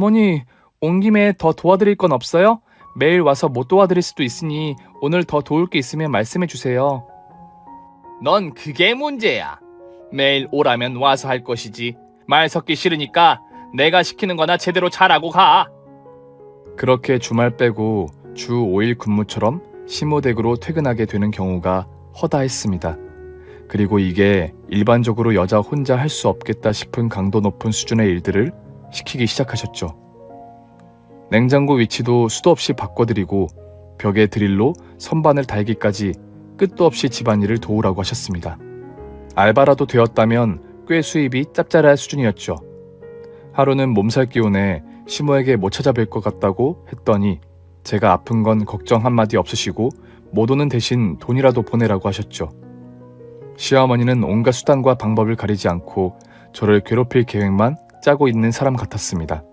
어머니, 온 김에 더 도와드릴 건 없어요? 매일 와서 못 도와드릴 수도 있으니 오늘 더 도울 게 있으면 말씀해 주세요. 넌 그게 문제야. 매일 오라면 와서 할 것이지. 말 섞기 싫으니까 내가 시키는 거나 제대로 잘하고 가. 그렇게 주말 빼고 주 5일 근무처럼 시모댁으로 퇴근하게 되는 경우가 허다했습니다. 그리고 이게 일반적으로 여자 혼자 할 수 없겠다 싶은 강도 높은 수준의 일들을 시키기 시작하셨죠. 냉장고 위치도 수도 없이 바꿔드리고 벽에 드릴로 선반을 달기까지 끝도 없이 집안일을 도우라고 하셨습니다. 알바라도 되었다면 꽤 수입이 짭짤할 수준이었죠. 하루는 몸살 기운에 시모에게 못 찾아뵐 것 같다고 했더니 제가 아픈 건 걱정 한마디 없으시고 못 오는 대신 돈이라도 보내라고 하셨죠. 시어머니는 온갖 수단과 방법을 가리지 않고 저를 괴롭힐 계획만 짜고 있는 사람 같았습니다.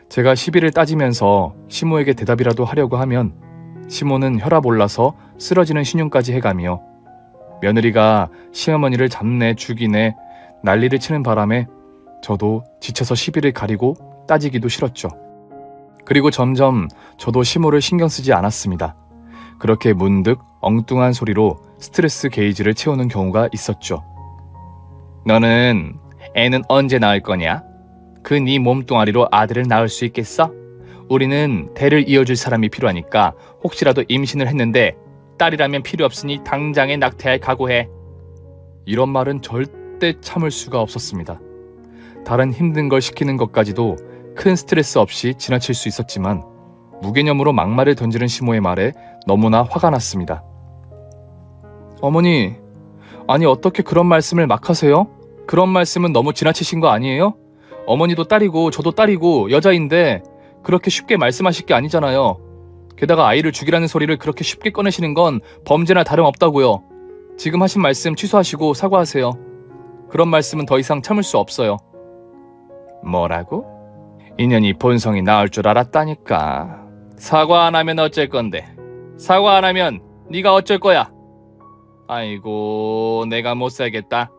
제가 시비를 따지면서 시모에게 대답이라도 하려고 하면 시모는 혈압 올라서 쓰러지는 신용까지 해가며 며느리가 시어머니를 잡내 죽이네 난리를 치는 바람에 저도 지쳐서 시비를 가리고 따지기도 싫었죠. 그리고 점점 저도 시모를 신경 쓰지 않았습니다. 그렇게 문득 엉뚱한 소리로 스트레스 게이지를 채우는 경우가 있었죠. 너는 애는 언제 낳을 거냐? 그 네 몸뚱아리로 아들을 낳을 수 있겠어? 우리는 대를 이어줄 사람이 필요하니까 혹시라도 임신을 했는데 딸이라면 필요 없으니 당장에 낙태할 각오해. 이런 말은 절대 참을 수가 없었습니다. 다른 힘든 걸 시키는 것까지도 큰 스트레스 없이 지나칠 수 있었지만 무개념으로 막말을 던지는 시모의 말에 너무나 화가 났습니다. 어머니, 아니 어떻게 그런 말씀을 막 하세요? 그런 말씀은 너무 지나치신 거 아니에요? 어머니도 딸이고 저도 딸이고 여자인데 그렇게 쉽게 말씀하실 게 아니잖아요. 게다가 아이를 죽이라는 소리를 그렇게 쉽게 꺼내시는 건 범죄나 다름없다고요. 지금 하신 말씀 취소하시고 사과하세요. 그런 말씀은 더 이상 참을 수 없어요. 뭐라고? 인연이 본성이 나을 줄 알았다니까. 사과 안 하면 어쩔 건데. 사과 안 하면 네가 어쩔 거야. 아이고, 내가 못 살겠다.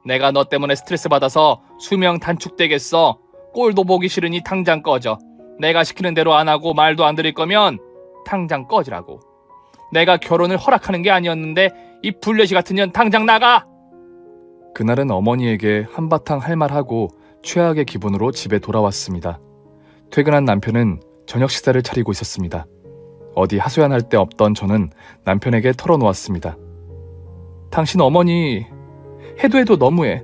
내가 너 때문에 스트레스 받아서 수명 단축되겠어. 꼴도 보기 싫으니 당장 꺼져. 내가 시키는 대로 안 하고 말도 안 들을 거면 당장 꺼지라고. 내가 결혼을 허락하는 게 아니었는데 이 불려시 같은 년 당장 나가! 그날은 어머니에게 한바탕 할 말하고 최악의 기분으로 집에 돌아왔습니다. 퇴근한 남편은 저녁 식사를 차리고 있었습니다. 어디 하소연할 데 없던 저는 남편에게 털어놓았습니다. 당신 어머니 해도 너무해.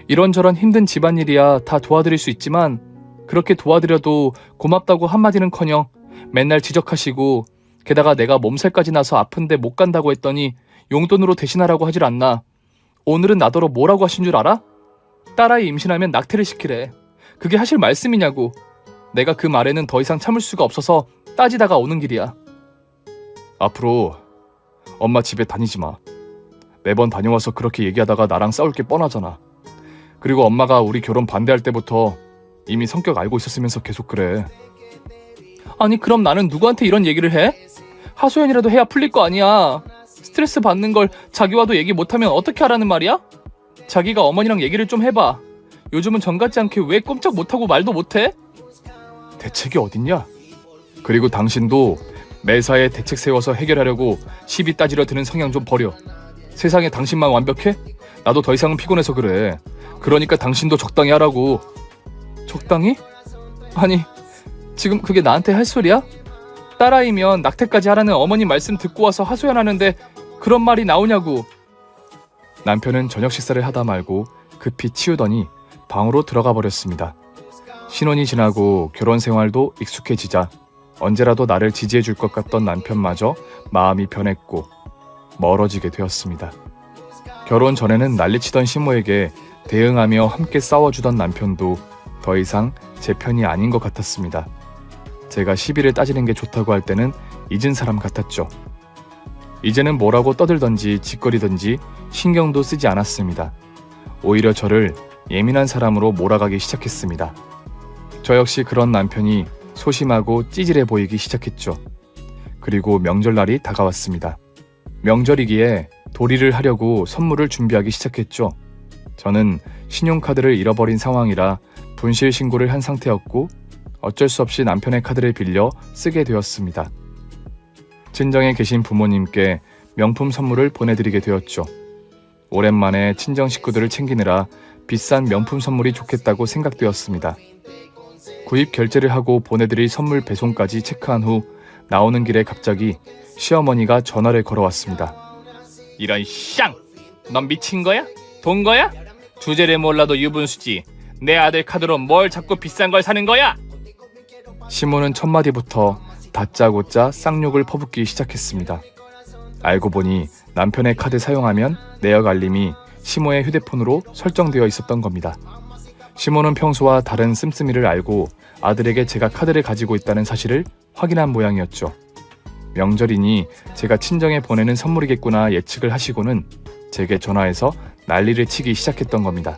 이런저런 힘든 집안일이야 다 도와드릴 수 있지만 그렇게 도와드려도 고맙다고 한마디는커녕 맨날 지적하시고 게다가 내가 몸살까지 나서 아픈데 못 간다고 했더니 용돈으로 대신하라고 하질 않나. 오늘은 나더러 뭐라고 하신 줄 알아? 딸아이 임신하면 낙태를 시키래. 그게 하실 말씀이냐고. 내가 그 말에는 더 이상 참을 수가 없어서 따지다가 오는 길이야. 앞으로 엄마 집에 다니지 마. 매번 다녀와서 그렇게 얘기하다가 나랑 싸울 게 뻔하잖아. 그리고 엄마가 우리 결혼 반대할 때부터 이미 성격 알고 있었으면서 계속 그래. 아니 그럼 나는 누구한테 이런 얘기를 해? 하소연이라도 해야 풀릴 거 아니야. 스트레스 받는 걸 자기와도 얘기 못하면 어떻게 하라는 말이야? 자기가 어머니랑 얘기를 좀 해봐. 요즘은 전 같지 않게 왜 꼼짝 못하고 말도 못해? 대책이 어딨냐? 그리고 당신도 매사에 대책 세워서 해결하려고 시비 따지려 드는 성향 좀 버려. 세상에 당신만 완벽해? 나도 더 이상은 피곤해서 그래. 그러니까 당신도 적당히 하라고. 적당히? 아니 지금 그게 나한테 할 소리야? 딸아이면 낙태까지 하라는 어머니 말씀 듣고 와서 하소연하는데 그런 말이 나오냐고. 남편은 저녁 식사를 하다 말고 급히 치우더니 방으로 들어가 버렸습니다. 신혼이 지나고 결혼 생활도 익숙해지자 언제라도 나를 지지해 줄 것 같던 남편마저 마음이 변했고 멀어지게 되었습니다. 결혼 전에는 난리치던 시모에게 대응하며 함께 싸워주던 남편도 더 이상 제 편이 아닌 것 같았습니다. 제가 시비를 따지는 게 좋다고 할 때는 잊은 사람 같았죠. 이제는 뭐라고 떠들던지 짓거리던지 신경도 쓰지 않았습니다. 오히려 저를 예민한 사람으로 몰아가기 시작했습니다. 저 역시 그런 남편이 소심하고 찌질해 보이기 시작했죠. 그리고 명절날이 다가왔습니다. 명절이기에 도리를 하려고 선물을 준비하기 시작했죠. 저는 신용카드를 잃어버린 상황이라 분실 신고를 한 상태였고 어쩔 수 없이 남편의 카드를 빌려 쓰게 되었습니다. 친정에 계신 부모님께 명품 선물을 보내드리게 되었죠. 오랜만에 친정 식구들을 챙기느라 비싼 명품 선물이 좋겠다고 생각되었습니다. 구입 결제를 하고 보내드릴 선물 배송까지 체크한 후 나오는 길에 갑자기 시어머니가 전화를 걸어왔습니다. 이런 쌍! 넌 미친 거야? 돈 거야? 주제를 몰라도 유분수지. 내 아들 카드로 뭘 자꾸 비싼 걸 사는 거야? 시모는 첫마디부터 다짜고짜 쌍욕을 퍼붓기 시작했습니다. 알고 보니 남편의 카드 사용하면 내역 알림이 시모의 휴대폰으로 설정되어 있었던 겁니다. 시모는 평소와 다른 씀씀이를 알고 아들에게 제가 카드를 가지고 있다는 사실을 확인한 모양이었죠. 명절이니 제가 친정에 보내는 선물이겠구나 예측을 하시고는 제게 전화해서 난리를 치기 시작했던 겁니다.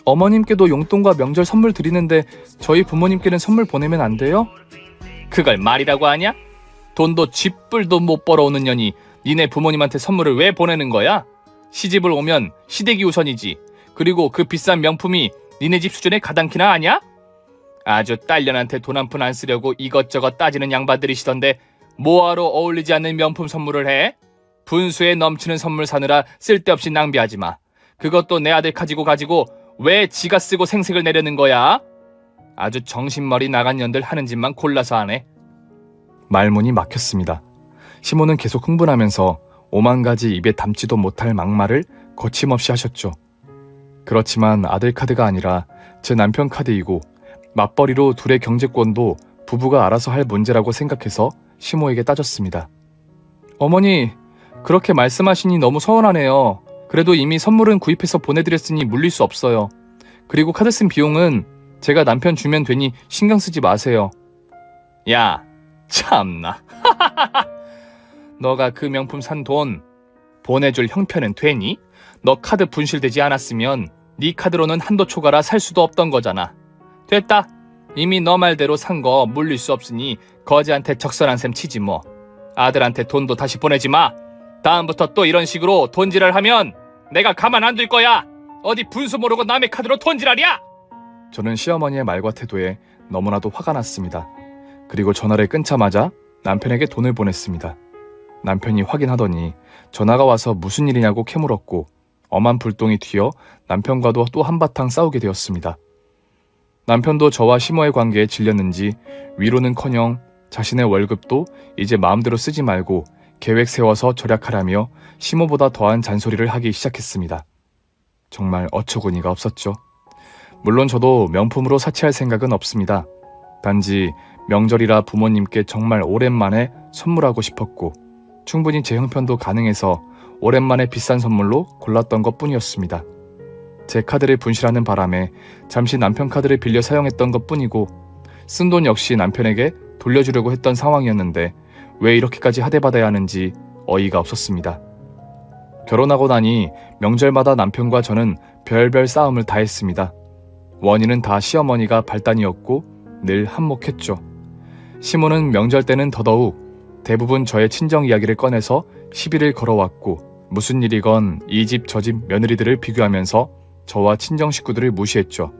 어머님께도 용돈과 명절 선물 드리는데 저희 부모님께는 선물 보내면 안 돼요? 그걸 말이라고 하냐? 돈도 쥐뿔도 못 벌어오는 년이 니네 부모님한테 선물을 왜 보내는 거야? 시집을 오면 시댁이 우선이지. 그리고 그 비싼 명품이 니네 집 수준에 가당키나 하냐? 아주 딸년한테 돈 한 푼 안 쓰려고 이것저것 따지는 양반들이시던데 뭐하러 어울리지 않는 명품 선물을 해? 분수에 넘치는 선물 사느라 쓸데없이 낭비하지 마. 그것도 내 아들 가지고 왜 지가 쓰고 생색을 내려는 거야? 아주 정신머리 나간 년들 하는 짓만 골라서 하네. 말문이 막혔습니다. 시모는 계속 흥분하면서 오만 가지 입에 담지도 못할 막말을 거침없이 하셨죠. 그렇지만 아들 카드가 아니라 제 남편 카드이고 맞벌이로 둘의 경제권도 부부가 알아서 할 문제라고 생각해서 시모에게 따졌습니다. 어머니, 그렇게 말씀하시니 너무 서운하네요. 그래도 이미 선물은 구입해서 보내드렸으니 물릴 수 없어요. 그리고 카드 쓴 비용은 제가 남편 주면 되니 신경 쓰지 마세요. 야, 참나. 너가 그 명품 산 돈 보내줄 형편은 되니? 너 카드 분실되지 않았으면 네 카드로는 한도 초과라 살 수도 없던 거잖아. 됐다. 이미 너 말대로 산 거 물릴 수 없으니 거지한테 적선한 셈 치지 뭐. 아들한테 돈도 다시 보내지 마. 다음부터 또 이런 식으로 돈지랄 하면 내가 가만 안 둘 거야. 어디 분수 모르고 남의 카드로 돈지랄이야. 저는 시어머니의 말과 태도에 너무나도 화가 났습니다. 그리고 전화를 끊자마자 남편에게 돈을 보냈습니다. 남편이 확인하더니 전화가 와서 무슨 일이냐고 캐물었고 엄한 불똥이 튀어 남편과도 또 한바탕 싸우게 되었습니다. 남편도 저와 시모의 관계에 질렸는지 위로는커녕 자신의 월급도 이제 마음대로 쓰지 말고 계획 세워서 절약하라며 시모보다 더한 잔소리를 하기 시작했습니다. 정말 어처구니가 없었죠. 물론 저도 명품으로 사치할 생각은 없습니다. 단지 명절이라 부모님께 정말 오랜만에 선물하고 싶었고 충분히 제 형편도 가능해서 오랜만에 비싼 선물로 골랐던 것뿐이었습니다. 제 카드를 분실하는 바람에 잠시 남편 카드를 빌려 사용했던 것뿐이고 쓴 돈 역시 남편에게 돌려주려고 했던 상황이었는데 왜 이렇게까지 하대받아야 하는지 어이가 없었습니다. 결혼하고 나니 명절마다 남편과 저는 별별 싸움을 다 했습니다. 원인은 다 시어머니가 발단이었고 늘 한몫했죠. 시모는 명절 때는 더더욱 대부분 저의 친정 이야기를 꺼내서 시비를 걸어왔고 무슨 일이건 이 집 저 집 며느리들을 비교하면서 저와 친정 식구들을 무시했죠.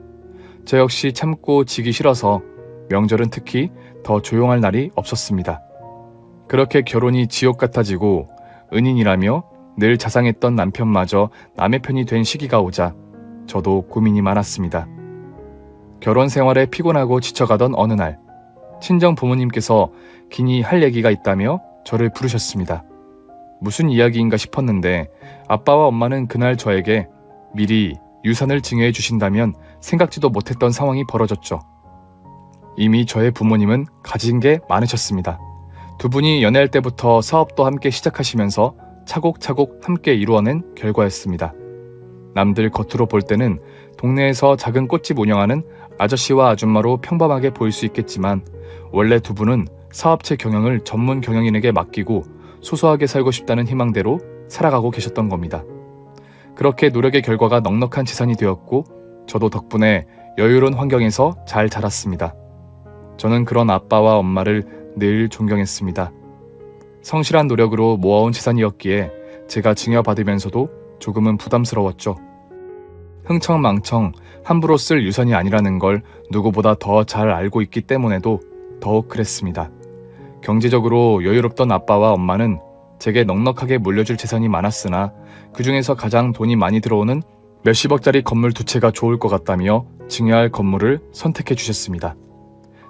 저 역시 참고 지기 싫어서 명절은 특히 더 조용할 날이 없었습니다. 그렇게 결혼이 지옥 같아지고 은인이라며 늘 자상했던 남편마저 남의 편이 된 시기가 오자 저도 고민이 많았습니다. 결혼 생활에 피곤하고 지쳐가던 어느 날 친정 부모님께서 기니 할 얘기가 있다며 저를 부르셨습니다. 무슨 이야기인가 싶었는데 아빠와 엄마는 그날 저에게 미리 유산을 증여해 주신다면 생각지도 못했던 상황이 벌어졌죠. 이미 저의 부모님은 가진 게 많으셨습니다. 두 분이 연애할 때부터 사업도 함께 시작하시면서 차곡차곡 함께 이루어낸 결과였습니다. 남들 겉으로 볼 때는 동네에서 작은 꽃집 운영하는 아저씨와 아줌마로 평범하게 보일 수 있겠지만 원래 두 분은 사업체 경영을 전문 경영인에게 맡기고 소소하게 살고 싶다는 희망대로 살아가고 계셨던 겁니다. 그렇게 노력의 결과가 넉넉한 재산이 되었고 저도 덕분에 여유로운 환경에서 잘 자랐습니다. 저는 그런 아빠와 엄마를 늘 존경했습니다. 성실한 노력으로 모아온 재산이었기에 제가 증여받으면서도 조금은 부담스러웠죠. 흥청망청 함부로 쓸 유산이 아니라는 걸 누구보다 더 잘 알고 있기 때문에도 더욱 그랬습니다. 경제적으로 여유롭던 아빠와 엄마는 제게 넉넉하게 물려줄 재산이 많았으나 그 중에서 가장 돈이 많이 들어오는 몇십억짜리 건물 두 채가 좋을 것 같다며 증여할 건물을 선택해 주셨습니다.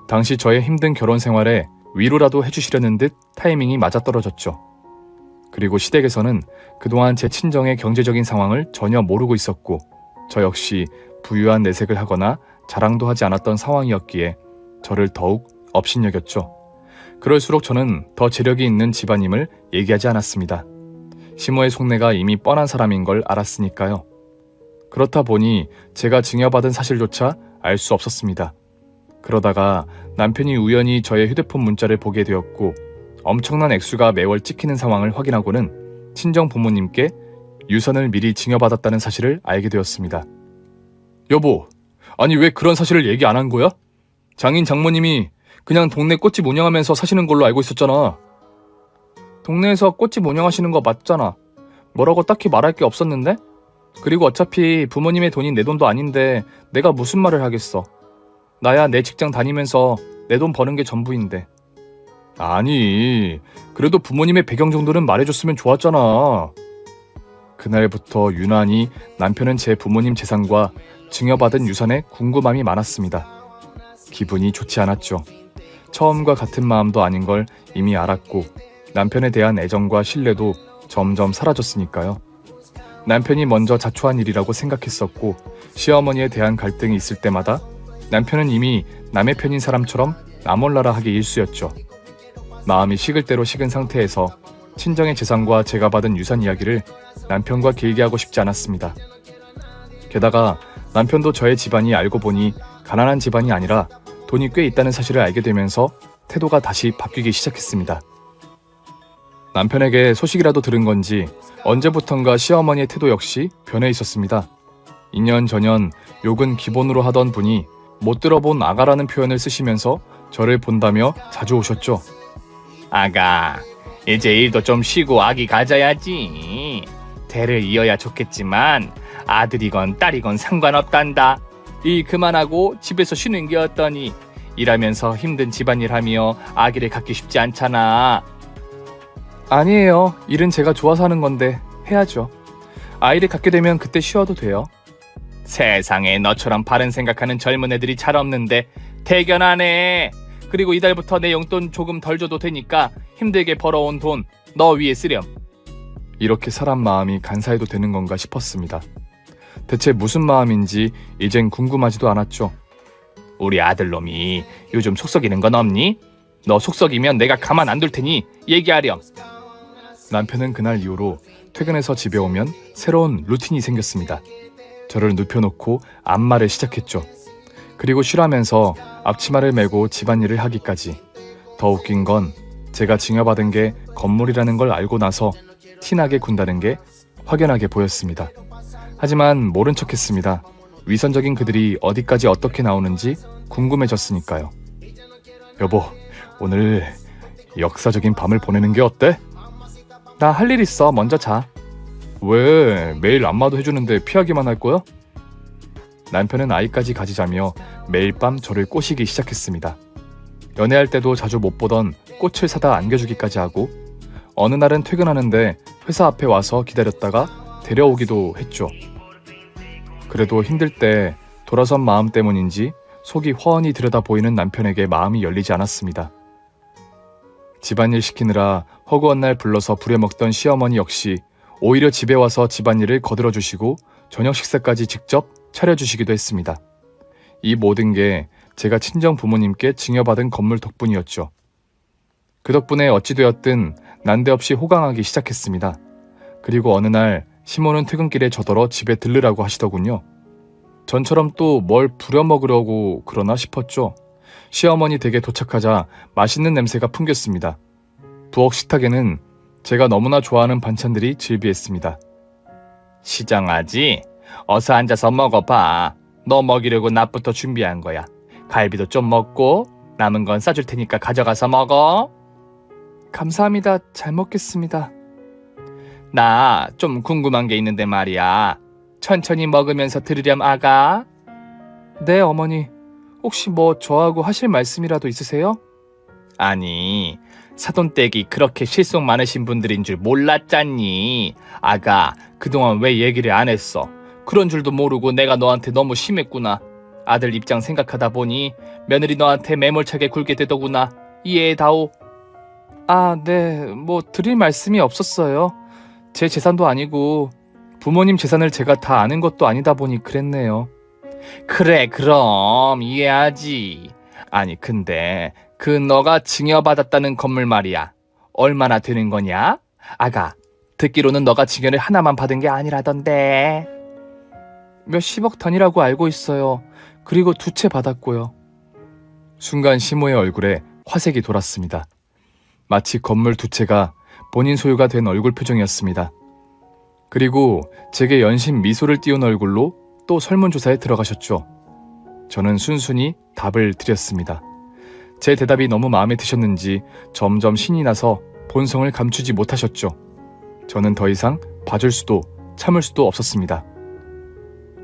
당시 저의 힘든 결혼 생활에 위로라도 해주시려는 듯 타이밍이 맞아떨어졌죠. 그리고 시댁에서는 그동안 제 친정의 경제적인 상황을 전혀 모르고 있었고 저 역시 부유한 내색을 하거나 자랑도 하지 않았던 상황이었기에 저를 더욱 업신여겼죠. 그럴수록 저는 더 재력이 있는 집안임을 얘기하지 않았습니다. 시모의 속내가 이미 뻔한 사람인 걸 알았으니까요. 그렇다 보니 제가 증여받은 사실조차 알 수 없었습니다. 그러다가 남편이 우연히 저의 휴대폰 문자를 보게 되었고 엄청난 액수가 매월 찍히는 상황을 확인하고는 친정 부모님께 유산을 미리 증여받았다는 사실을 알게 되었습니다. 여보, 아니 왜 그런 사실을 얘기 안 한 거야? 장인 장모님이 그냥 동네 꽃집 운영하면서 사시는 걸로 알고 있었잖아. 동네에서 꽃집 운영하시는 거 맞잖아. 뭐라고 딱히 말할 게 없었는데? 그리고 어차피 부모님의 돈이 내 돈도 아닌데 내가 무슨 말을 하겠어. 나야 내 직장 다니면서 내 돈 버는 게 전부인데. 아니, 그래도 부모님의 배경 정도는 말해줬으면 좋았잖아. 그날부터 유난히 남편은 제 부모님 재산과 증여받은 유산에 궁금함이 많았습니다. 기분이 좋지 않았죠. 처음과 같은 마음도 아닌 걸 이미 알았고 남편에 대한 애정과 신뢰도 점점 사라졌으니까요. 남편이 먼저 자초한 일이라고 생각했었고 시어머니에 대한 갈등이 있을 때마다 남편은 이미 남의 편인 사람처럼 나몰라라 하기 일쑤였죠. 마음이 식을 대로 식은 상태에서 친정의 재산과 제가 받은 유산 이야기를 남편과 길게 하고 싶지 않았습니다. 게다가 남편도 저의 집안이 알고 보니 가난한 집안이 아니라 돈이 꽤 있다는 사실을 알게 되면서 태도가 다시 바뀌기 시작했습니다. 남편에게 소식이라도 들은 건지 언제부턴가 시어머니의 태도 역시 변해 있었습니다. 2년 전년 욕은 기본으로 하던 분이 못 들어본 아가라는 표현을 쓰시면서 저를 본다며 자주 오셨죠. 아가, 이제 일도 좀 쉬고 아기 가져야지. 대를 이어야 좋겠지만 아들이건 딸이건 상관없단다. 일 그만하고 집에서 쉬는 게 어떠니? 일하면서 힘든 집안일하며 아기를 갖기 쉽지 않잖아. 아니에요. 일은 제가 좋아서 하는 건데 해야죠. 아이를 갖게 되면 그때 쉬어도 돼요. 세상에 너처럼 바른 생각하는 젊은 애들이 잘 없는데 대견하네. 그리고 이달부터 내 용돈 조금 덜 줘도 되니까 힘들게 벌어온 돈 너 위에 쓰렴. 이렇게 사람 마음이 간사해도 되는 건가 싶었습니다. 대체 무슨 마음인지 이젠 궁금하지도 않았죠. 우리 아들놈이 요즘 속썩이는 건 없니? 너 속썩이면 내가 가만 안 둘 테니 얘기하렴. 남편은 그날 이후로 퇴근해서 집에 오면 새로운 루틴이 생겼습니다. 저를 눕혀놓고 안마를 시작했죠. 그리고 쉬라면서 앞치마를 메고 집안일을 하기까지. 더 웃긴 건 제가 증여받은 게 건물이라는 걸 알고 나서 티나게 군다는 게 확연하게 보였습니다. 하지만 모른 척했습니다. 위선적인 그들이 어디까지 어떻게 나오는지 궁금해졌으니까요. 여보, 오늘 역사적인 밤을 보내는 게 어때? 나 할 일 있어. 먼저 자. 왜? 매일 안마도 해주는데 피하기만 할 거야? 남편은 아이까지 가지자며 매일 밤 저를 꼬시기 시작했습니다. 연애할 때도 자주 못 보던 꽃을 사다 안겨주기까지 하고 어느 날은 퇴근하는데 회사 앞에 와서 기다렸다가 데려오기도 했죠. 그래도 힘들 때 돌아선 마음 때문인지 속이 훤히 들여다 보이는 남편에게 마음이 열리지 않았습니다. 집안일 시키느라 허구한 날 불러서 부려먹던 시어머니 역시 오히려 집에 와서 집안일을 거들어주시고 저녁 식사까지 직접 차려주시기도 했습니다. 이 모든 게 제가 친정 부모님께 증여받은 건물 덕분이었죠. 그 덕분에 어찌되었든 난데없이 호강하기 시작했습니다. 그리고 어느 날 시모는 퇴근길에 저더러 집에 들르라고 하시더군요. 전처럼 또 뭘 부려먹으려고 그러나 싶었죠. 시어머니 댁에 도착하자 맛있는 냄새가 풍겼습니다. 부엌 식탁에는 제가 너무나 좋아하는 반찬들이 즐비했습니다. 시장아지, 어서 앉아서 먹어봐. 너 먹이려고 낮부터 준비한 거야. 갈비도 좀 먹고 남은 건 싸줄 테니까 가져가서 먹어. 감사합니다. 잘 먹겠습니다. 나 좀 궁금한 게 있는데 말이야. 천천히 먹으면서 들으렴 아가. 네 어머니. 혹시 뭐 저하고 하실 말씀이라도 있으세요? 아니 사돈댁이 그렇게 실속 많으신 분들인 줄 몰랐잖니. 아가 그동안 왜 얘기를 안 했어? 그런 줄도 모르고 내가 너한테 너무 심했구나. 아들 입장 생각하다 보니 며느리 너한테 매몰차게 굴게 되더구나. 이해해다오. 아, 네. 뭐 드릴 말씀이 없었어요. 제 재산도 아니고 부모님 재산을 제가 다 아는 것도 아니다 보니 그랬네요. 그래 그럼 이해하지. 아니 근데 그 너가 증여받았다는 건물 말이야. 얼마나 되는 거냐? 아가 듣기로는 너가 증여를 하나만 받은 게 아니라던데. 몇십억 단위라고 알고 있어요. 그리고 2채 받았고요. 순간 시모의 얼굴에 화색이 돌았습니다. 마치 건물 2채가 본인 소유가 된 얼굴 표정이었습니다. 그리고 제게 연신 미소를 띄운 얼굴로 또 설문조사에 들어가셨죠. 저는 순순히 답을 드렸습니다. 제 대답이 너무 마음에 드셨는지 점점 신이 나서 본성을 감추지 못하셨죠. 저는 더 이상 봐줄 수도 참을 수도 없었습니다.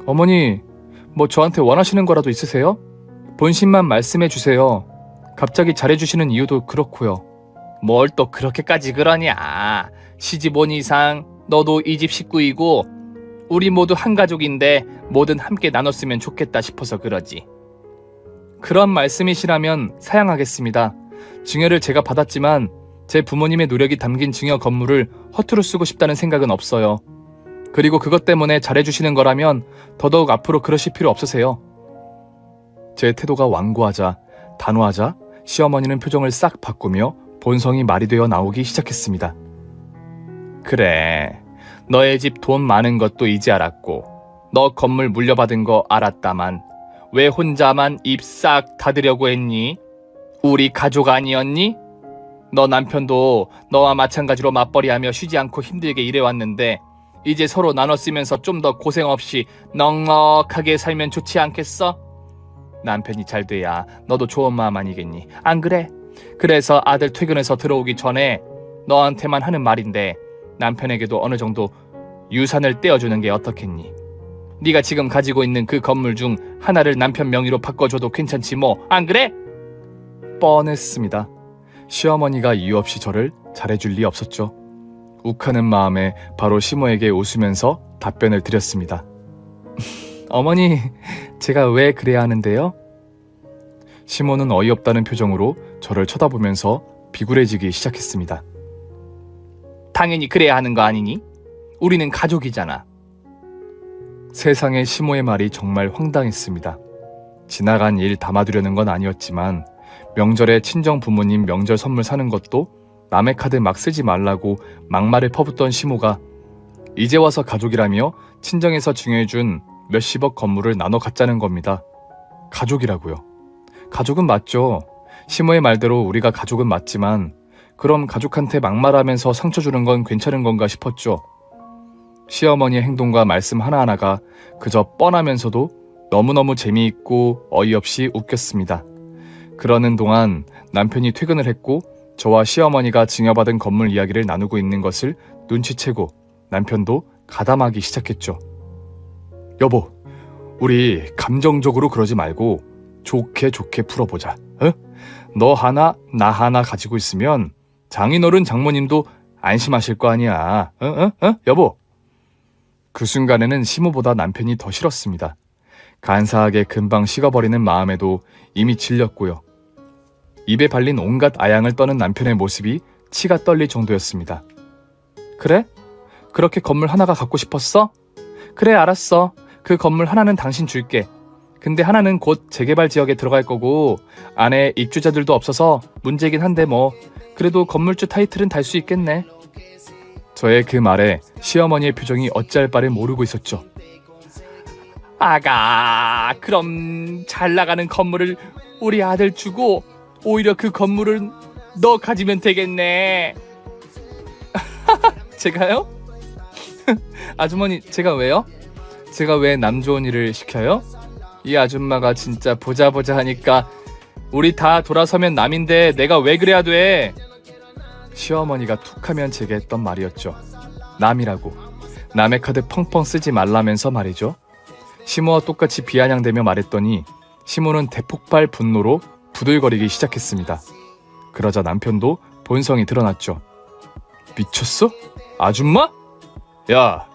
어머니, 뭐 저한테 원하시는 거라도 있으세요? 본심만 말씀해 주세요. 갑자기 잘해주시는 이유도 그렇고요. 뭘 또 그렇게까지 그러냐. 시집 온 이상 너도 이 집 식구이고 우리 모두 한 가족인데 뭐든 함께 나눴으면 좋겠다 싶어서 그러지. 그런 말씀이시라면 사양하겠습니다. 증여를 제가 받았지만 제 부모님의 노력이 담긴 증여 건물을 허투루 쓰고 싶다는 생각은 없어요. 그리고 그것 때문에 잘해주시는 거라면 더더욱 앞으로 그러실 필요 없으세요. 제 태도가 완고하자 단호하자 시어머니는 표정을 싹 바꾸며 본성이 말이 되어 나오기 시작했습니다. 그래, 너의 집 돈 많은 것도 이제 알았고 너 건물 물려받은 거 알았다만 왜 혼자만 입 싹 닫으려고 했니? 우리 가족 아니었니? 너 남편도 너와 마찬가지로 맞벌이하며 쉬지 않고 힘들게 일해왔는데 이제 서로 나눠 쓰면서 좀 더 고생 없이 넉넉하게 살면 좋지 않겠어? 남편이 잘 돼야 너도 좋은 마음 아니겠니? 안 그래? 그래서 아들 퇴근해서 들어오기 전에 너한테만 하는 말인데 남편에게도 어느 정도 유산을 떼어주는 게 어떻겠니? 네가 지금 가지고 있는 그 건물 중 하나를 남편 명의로 바꿔줘도 괜찮지 뭐, 안 그래? 뻔했습니다. 시어머니가 이유 없이 저를 잘해줄 리 없었죠. 욱하는 마음에 바로 시모에게 웃으면서 답변을 드렸습니다. 어머니, 제가 왜 그래야 하는데요? 시모는 어이없다는 표정으로 저를 쳐다보면서 비굴해지기 시작했습니다. 당연히 그래야 하는 거 아니니? 우리는 가족이잖아. 세상에 시모의 말이 정말 황당했습니다. 지나간 일 담아두려는 건 아니었지만 명절에 친정 부모님 명절 선물 사는 것도 남의 카드 막 쓰지 말라고 막말을 퍼붓던 시모가 이제 와서 가족이라며 친정에서 증여해준 몇십억 건물을 나눠 갖자는 겁니다. 가족이라고요. 가족은 맞죠. 시모의 말대로 우리가 가족은 맞지만 그럼 가족한테 막말하면서 상처 주는 건 괜찮은 건가 싶었죠. 시어머니의 행동과 말씀 하나하나가 그저 뻔하면서도 너무너무 재미있고 어이없이 웃겼습니다. 그러는 동안 남편이 퇴근을 했고 저와 시어머니가 증여받은 건물 이야기를 나누고 있는 것을 눈치채고 남편도 가담하기 시작했죠. 여보, 우리 감정적으로 그러지 말고 좋게 풀어보자. 어? 너 하나 나 하나 가지고 있으면 장인어른 장모님도 안심하실 거 아니야. 여보. 그 순간에는 시모보다 남편이 더 싫었습니다. 간사하게 금방 식어버리는 마음에도 이미 질렸고요. 입에 발린 온갖 아양을 떠는 남편의 모습이 치가 떨릴 정도였습니다. 그래? 그렇게 건물 하나가 갖고 싶었어? 그래, 알았어. 그 건물 하나는 당신 줄게. 근데 하나는 곧 재개발 지역에 들어갈 거고 안에 입주자들도 없어서 문제긴 한데 뭐 그래도 건물주 타이틀은 달 수 있겠네. 저의 그 말에 시어머니의 표정이 어찌할 바를 모르고 있었죠. 아가, 그럼 잘 나가는 건물을 우리 아들 주고 오히려 그 건물은 너 가지면 되겠네. 제가요? 아주머니, 제가 왜요? 제가 왜 남 좋은 일을 시켜요? 이 아줌마가 진짜 보자 하니까 우리 다 돌아서면 남인데 내가 왜 그래야 돼? 시어머니가 툭하면 제게 했던 말이었죠. 남이라고. 남의 카드 펑펑 쓰지 말라면서 말이죠. 시모와 똑같이 비아냥대며 말했더니 시모는 대폭발 분노로 부들거리기 시작했습니다. 그러자 남편도 본성이 드러났죠. 미쳤어? 아줌마? 야,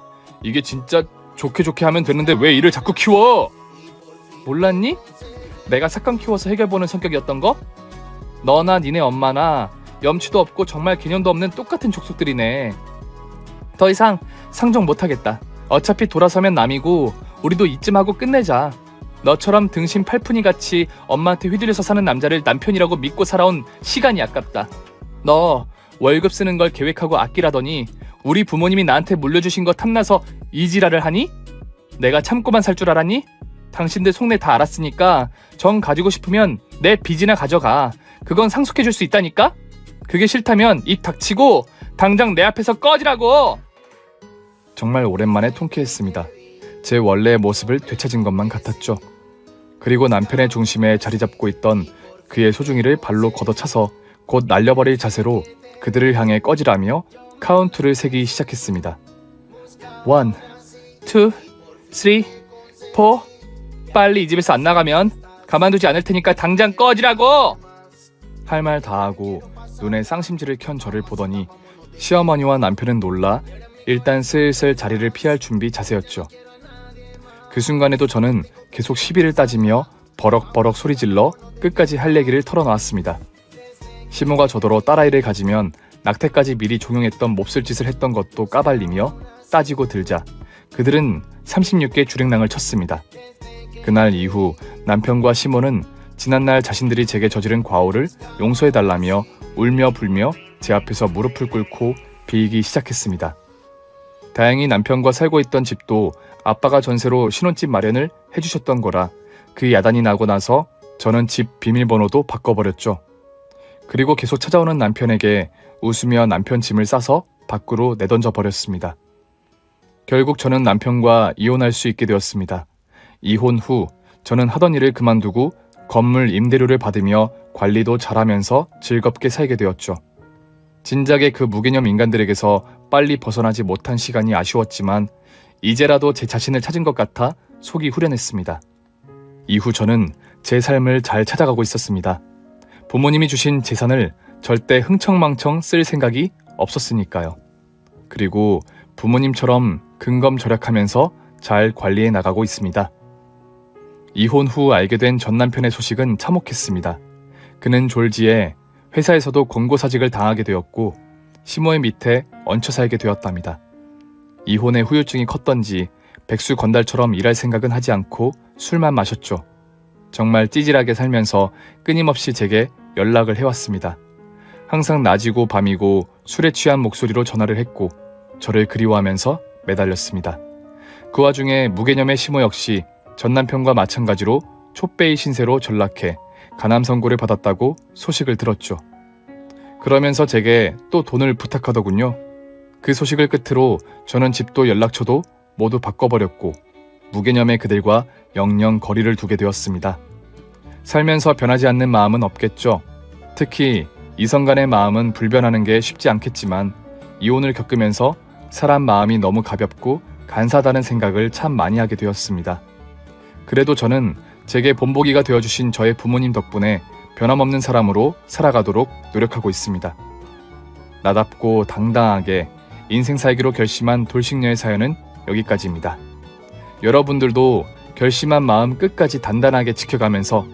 이게 진짜 좋게 하면 되는데 왜 이를 자꾸 키워? 몰랐니? 내가 삭감 키워서 해결보는 성격이었던 거? 너나 니네 엄마나 염치도 없고 정말 개념도 없는 똑같은 족속들이네. 더 이상 상종 못하겠다. 어차피 돌아서면 남이고 우리도 이쯤 하고 끝내자. 너처럼 등신 팔푼이같이 엄마한테 휘둘려서 사는 남자를 남편이라고 믿고 살아온 시간이 아깝다. 너 월급 쓰는 걸 계획하고 아끼라더니 우리 부모님이 나한테 물려주신 거 탐나서 이지랄을 하니? 내가 참고만 살 줄 알았니? 당신들 속내 다 알았으니까 정 가지고 싶으면 내 빚이나 가져가. 그건 상속해줄 수 있다니까? 그게 싫다면 입 닥치고 당장 내 앞에서 꺼지라고! 정말 오랜만에 통쾌했습니다. 제 원래의 모습을 되찾은 것만 같았죠. 그리고 남편의 중심에 자리 잡고 있던 그의 소중이를 발로 걷어차서 곧 날려버릴 자세로 그들을 향해 꺼지라며 카운트를 세기 시작했습니다. 1, 2, 3, 4. 빨리 이 집에서 안 나가면 가만두지 않을 테니까 당장 꺼지라고! 할 말 다 하고 눈에 쌍심지를 켠 저를 보더니 시어머니와 남편은 놀라 일단 슬슬 자리를 피할 준비 자세였죠. 그 순간에도 저는 계속 시비를 따지며 버럭버럭 소리질러 끝까지 할 얘기를 털어놓았습니다. 시모가 저더러 딸아이를 가지면 낙태까지 미리 종용했던 몹쓸 짓을 했던 것도 까발리며 따지고 들자 그들은 36개 주랭랑을 쳤습니다. 그날 이후 남편과 시모는 지난날 자신들이 제게 저지른 과오를 용서해달라며 울며 불며 제 앞에서 무릎을 꿇고 빌기 시작했습니다. 다행히 남편과 살고 있던 집도 아빠가 전세로 신혼집 마련을 해주셨던 거라 그 야단이 나고 나서 저는 집 비밀번호도 바꿔버렸죠. 그리고 계속 찾아오는 남편에게 웃으며 남편 짐을 싸서 밖으로 내던져 버렸습니다. 결국 저는 남편과 이혼할 수 있게 되었습니다. 이혼 후 저는 하던 일을 그만두고 건물 임대료를 받으며 관리도 잘하면서 즐겁게 살게 되었죠. 진작에 그 무개념 인간들에게서 빨리 벗어나지 못한 시간이 아쉬웠지만 이제라도 제 자신을 찾은 것 같아 속이 후련했습니다. 이후 저는 제 삶을 잘 찾아가고 있었습니다. 부모님이 주신 재산을 절대 흥청망청 쓸 생각이 없었으니까요. 그리고 부모님처럼 근검절약하면서 잘 관리해 나가고 있습니다. 이혼 후 알게 된 전 남편의 소식은 참혹했습니다. 그는 졸지에 회사에서도 권고사직을 당하게 되었고 시모의 밑에 얹혀 살게 되었답니다. 이혼의 후유증이 컸던지 백수건달처럼 일할 생각은 하지 않고 술만 마셨죠. 정말 찌질하게 살면서 끊임없이 제게 연락을 해왔습니다. 항상 낮이고 밤이고 술에 취한 목소리로 전화를 했고 저를 그리워하면서 매달렸습니다. 그 와중에 무개념의 시모 역시 전 남편과 마찬가지로 촛배의 신세로 전락해 간암 선고를 받았다고 소식을 들었죠. 그러면서 제게 또 돈을 부탁하더군요. 그 소식을 끝으로 저는 집도 연락처도 모두 바꿔버렸고 무개념의 그들과 영영 거리를 두게 되었습니다. 살면서 변하지 않는 마음은 없겠죠. 특히 이성 간의 마음은 불변하는 게 쉽지 않겠지만 이혼을 겪으면서 사람 마음이 너무 가볍고 간사하다는 생각을 참 많이 하게 되었습니다. 그래도 저는 제게 본보기가 되어주신 저의 부모님 덕분에 변함없는 사람으로 살아가도록 노력하고 있습니다. 나답고 당당하게 인생 살기로 결심한 돌싱녀의 사연은 여기까지입니다. 여러분들도 결심한 마음 끝까지 단단하게 지켜가면서